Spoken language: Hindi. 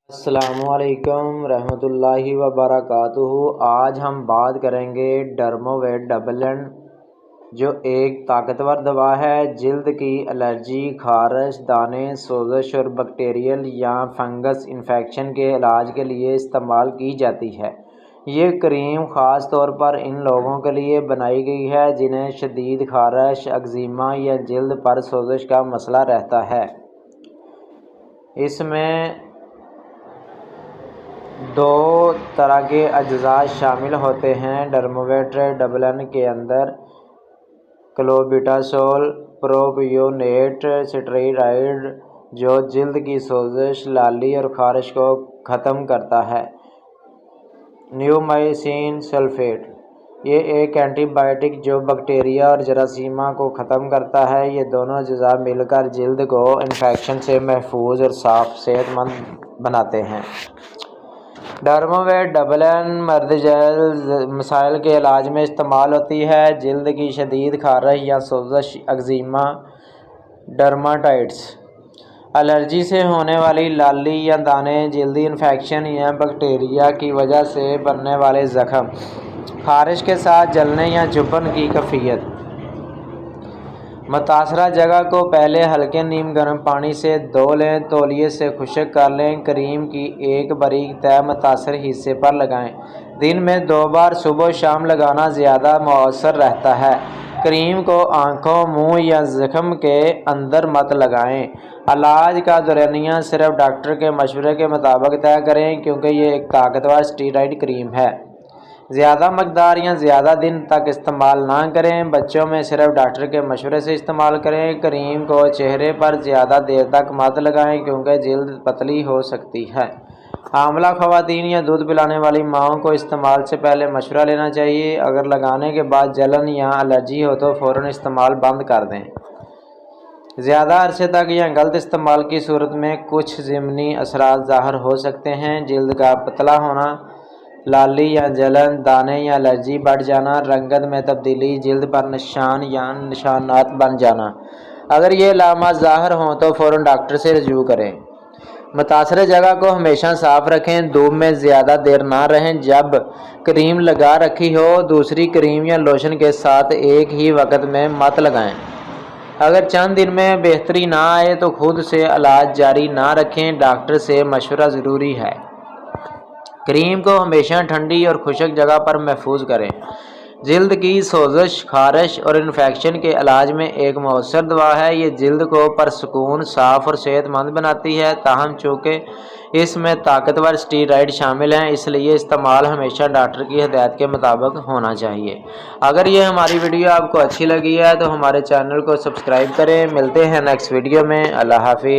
अस्सलामुअलैकुम रहमतुल्लाहि व बरकातुहू। आज हम बात करेंगे डर्मोवेट डबल एन, जो एक ताकतवर दवा है। जिल्द की एलर्जी, खारिश, दाने, सोजश और बैक्टीरियल या फंगस इन्फेक्शन के इलाज के लिए इस्तेमाल की जाती है। ये क्रीम ख़ास तौर पर इन लोगों के लिए बनाई गई है जिन्हें शदीद खारिश, एक्जिमा या जिल्द पर सोजश का मसला रहता है। इसमें 2 तरह के अज्जा शामिल होते हैं। डर्मोवेट डबल एन के अंदर क्लोबेटासोल प्रोपियोनेट स्टेरॉइड, जो जिल्द की सोजश, लाली और खारिश को ख़त्म करता है। न्यूमाइसिन सल्फेट, ये एक एंटीबायोटिक जो बैक्टीरिया और जरासीमा को ख़त्म करता है। ये दोनों अज्जा मिलकर जिल्द को इन्फेक्शन से महफूज और साफ सेहतमंद बनाते हैं। डर्मोवेट डबल एन मर्दजैल मसाइल के इलाज में इस्तेमाल होती है। जिल्द की शदीद खारिश या सोजश, एक्जिमा, डर्माटाइटिस, एलर्जी से होने वाली लाली या दाने, जिल्दी इन्फेक्शन या बैक्टीरिया की वजह से बनने वाले ज़ख़म, खारिश के साथ जलने या चुभन की कैफियत। मुतासरा जगह को पहले हल्के नीम गर्म पानी से धो लें, तौलिए से खुश्क कर लें। क्रीम की एक बारीक तह मुतासर हिस्से पर लगाएं। दिन में 2 बार सुबह शाम लगाना ज़्यादा मौसर रहता है। क्रीम को आँखों, मुंह या ज़ख़म के अंदर मत लगाएं। इलाज का दौरानिया सिर्फ डॉक्टर के मशवरे के मुताबिक तय करें, क्योंकि ये एक ताकतवर स्टेरॉइड क्रीम है। ज़्यादा मकदार या ज़्यादा दिन तक इस्तेमाल ना करें। बच्चों में सिर्फ डॉक्टर के मशवरे से इस्तेमाल करें। क्रीम को चेहरे पर ज़्यादा देर तक मत लगाएं, क्योंकि जिल्द पतली हो सकती है। हामिला ख़वातीन या दूध पिलाने वाली माओं को इस्तेमाल से पहले मशवरा लेना चाहिए। अगर लगाने के बाद जलन या एलर्जी हो तो फ़ौरन इस्तेमाल बंद कर दें। ज़्यादा अरसे तक या गलत इस्तेमाल की सूरत में कुछ ज़िमनी असरात ज़ाहिर हो सकते हैं। जिल्द का पतला होना, लाली या जलन, दाने या एलर्जी बढ़ जाना, रंगत में तब्दीली, जिल्द पर निशान या निशानात बन जाना। अगर ये अलामात ज़ाहिर हों तो फ़ौरन डॉक्टर से रजू करें। मुतासरे जगह को हमेशा साफ़ रखें। धूप में ज़्यादा देर ना रहें। जब क्रीम लगा रखी हो, दूसरी क्रीम या लोशन के साथ एक ही वक्त में मत लगाएं। अगर चंद दिन में बेहतरी ना आए तो खुद से इलाज जारी ना रखें, डॉक्टर से मशवरा ज़रूरी है। क्रीम को हमेशा ठंडी और खुश्क जगह पर महफूज करें। जिल्द की सोजश, खारिश और इन्फेक्शन के इलाज में एक मौसर दवा है। ये जिल्द को परसकून, साफ़ और सेहतमंद बनाती है। ताहम चूँकि इसमें ताकतवर स्टेरॉइड शामिल हैं, इसलिए इस्तेमाल हमेशा डॉक्टर की हिदायत के मुताबिक होना चाहिए। अगर ये हमारी वीडियो आपको अच्छी लगी है तो हमारे चैनल को सब्सक्राइब करें। मिलते हैं नेक्स्ट वीडियो में। अल्लाह हाफिज़।